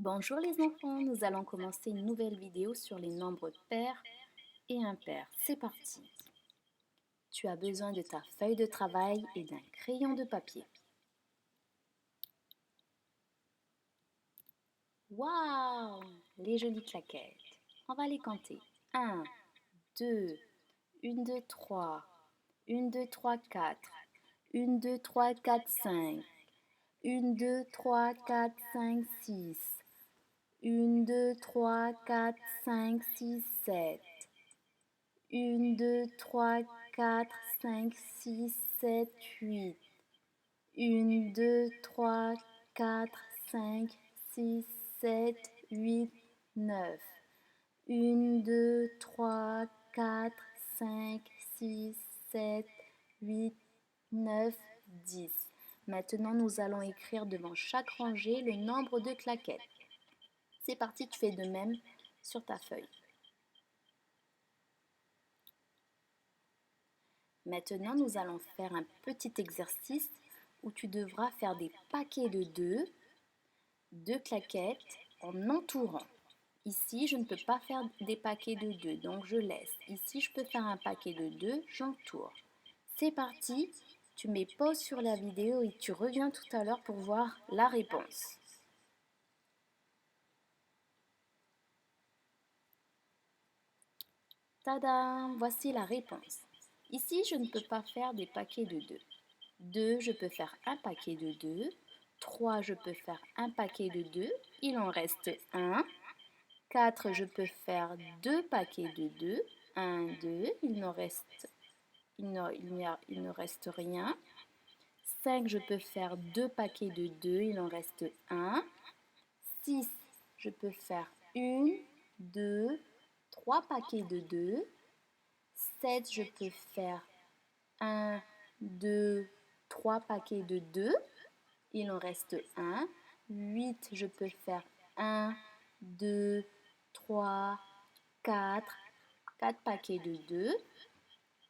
Bonjour les enfants, nous allons commencer une nouvelle vidéo sur les nombres pairs et impairs. C'est parti. Tu as besoin de ta feuille de travail et d'un crayon de papier. Waouh, les jolies claquettes. On va les compter. 1, 2, 1, 2, 3, 1, 2, 3, 4, 1, 2, 3, 4, 5, 1, 2, 3, 4, 5, 6, 1, 2, 3, 4, 5, 6, 7. 1, 2, 3, 4, 5, 6, 7, 8. 1, 2, 3, 4, 5, 6, 7, 8, 9. 1, 2, 3, 4, 5, 6, 7, 8, 9, 10. Maintenant, nous allons écrire devant chaque rangée le nombre de claquettes. C'est parti, tu fais de même sur ta feuille. Maintenant, nous allons faire un petit exercice où tu devras faire des paquets de deux claquettes en entourant. Ici, je ne peux pas faire des paquets de 2, donc je laisse. Ici, je peux faire un paquet de 2, j'entoure. C'est parti, tu mets pause sur la vidéo et tu reviens tout à l'heure pour voir la réponse. Tadam, voici la réponse. Ici, je ne peux pas faire des paquets de 2. 2, je peux faire un paquet de 2. 3, je peux faire un paquet de 2. Il en reste 1. 4, je peux faire 2 paquets de 2. 1, 2, il ne reste rien. 5, je peux faire 2 paquets de 2. Il en reste 1. 6, je peux faire 1, 2, 3 paquets de 2. 7, je peux faire 1, 2, 3 paquets de 2. Il en reste 1. 8, je peux faire 1, 2, 3, 4. 4 paquets de 2.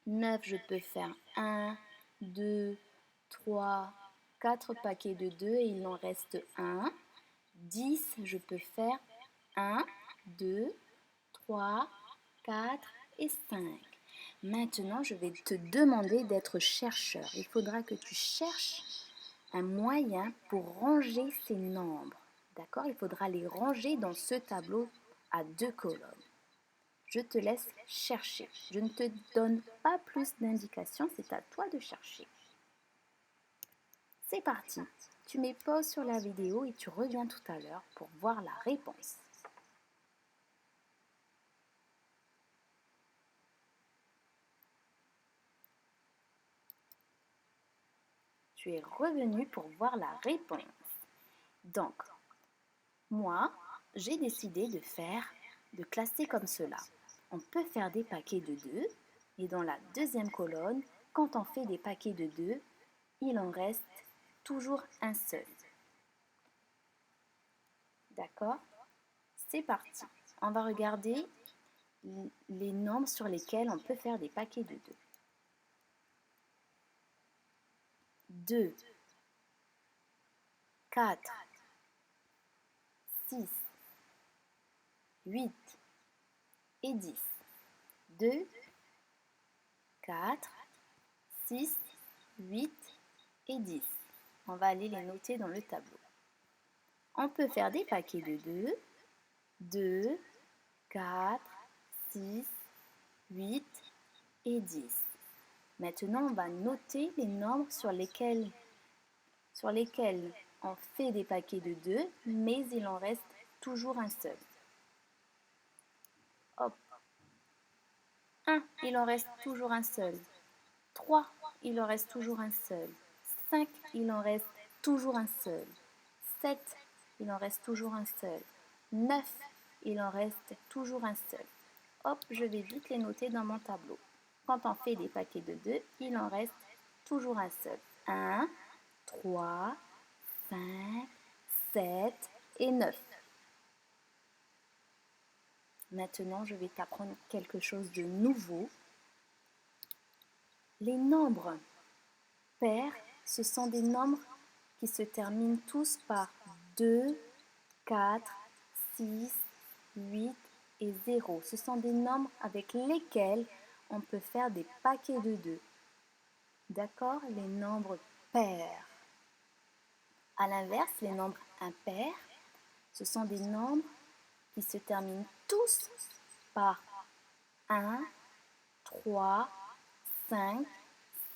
9, je peux faire 1, 2, 3, 4 paquets de 2 et il en reste 1. 10, je peux faire 1, 2, 3, 4 et 5. Maintenant, je vais te demander d'être chercheur. Il faudra que tu cherches un moyen pour ranger ces nombres. D'accord? Il faudra les ranger dans ce tableau à 2 colonnes. Je te laisse chercher. Je ne te donne pas plus d'indications, c'est à toi de chercher. C'est parti. Tu mets pause sur la vidéo et tu reviens tout à l'heure pour voir la réponse. Tu es revenu pour voir la réponse. Donc, moi, j'ai décidé de classer comme cela. On peut faire des paquets de 2 et dans la deuxième colonne, quand on fait des paquets de 2, il en reste toujours un seul. D'accord? C'est parti. On va regarder les nombres sur lesquels on peut faire des paquets de 2. 2, 4, 6, 8 et 10. 2, 4, 6, 8 et 10. On va aller les noter dans le tableau. On peut faire des paquets de 2, 2, 4, 6, 8 et 10. Maintenant, on va noter les nombres sur lesquels on fait des paquets de 2, mais il en reste toujours un seul. Hop. 1, il en reste toujours un seul. 3, il en reste toujours un seul. 5, il en reste toujours un seul. 7, il en reste toujours un seul. 9, il en reste toujours un seul. Hop, je vais vite les noter dans mon tableau. Quand on fait des paquets de 2, il en reste toujours un seul. 1, 3, 5, 7 et 9. Maintenant, je vais t'apprendre quelque chose de nouveau. Les nombres pairs, ce sont des nombres qui se terminent tous par 2, 4, 6, 8 et 0. Ce sont des nombres avec lesquels on peut faire des paquets de 2. D'accord? Les nombres pairs. À l'inverse, les nombres impairs, ce sont des nombres qui se terminent tous par 1, 3, 5,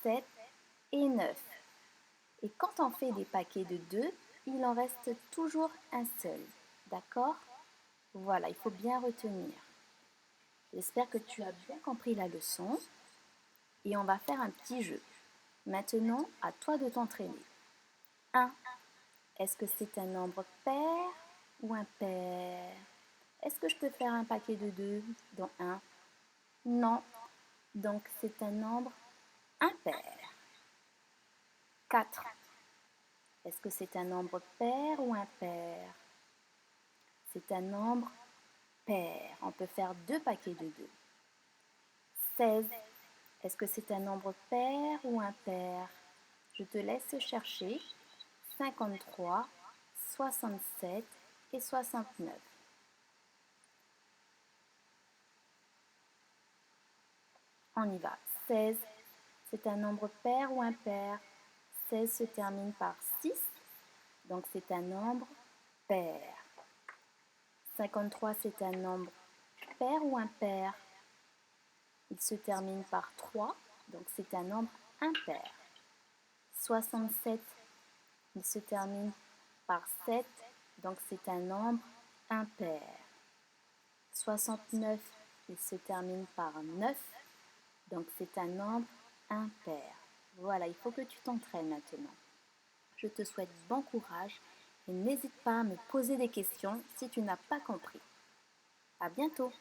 7 et 9. Et quand on fait des paquets de 2, il en reste toujours un seul. D'accord? Voilà, il faut bien retenir. J'espère que tu as bien compris la leçon. Et on va faire un petit jeu. Maintenant, à toi de t'entraîner. 1. Est-ce que c'est un nombre pair ou impair? Est-ce que je peux faire un paquet de 2 dans 1? Non. Donc c'est un nombre impair. 4. Est-ce que c'est un nombre pair ou impair? C'est un nombre pair. On peut faire 2 paquets de 2. 16. Est-ce que c'est un nombre pair ou impair? Je te laisse chercher. 53, 67 et 69. On y va. 16, c'est un nombre pair ou impair? 16 se termine par 6, donc c'est un nombre pair. 53, c'est un nombre pair ou impair? Il se termine par 3, donc c'est un nombre impair. 67, il se termine par 7, donc c'est un nombre impair. 69, il se termine par 9, donc c'est un nombre impair. Voilà, il faut que tu t'entraînes maintenant. Je te souhaite bon courage et n'hésite pas à me poser des questions si tu n'as pas compris. À bientôt!